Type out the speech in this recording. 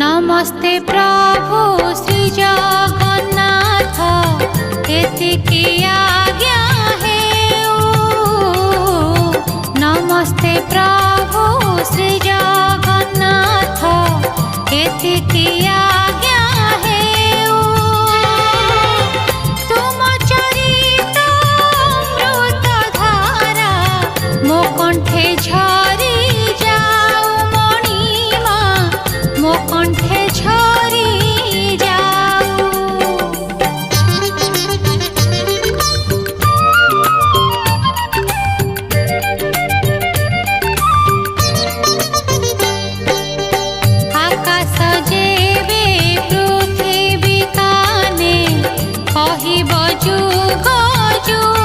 नमस्ते प्रभु श्री जगन्नाथ एतिकी आज्ञा हेउ। नमस्ते प्रभु श्री जगन्नाथ एतिकी आज्ञा हेउ। तुम चरित अमृत धारा मो कंठे झरी जाऊ मणिमा मो कंठे झरी जाऊ। आकाश जेबे पृथ्वी काने कहिब जुग जुग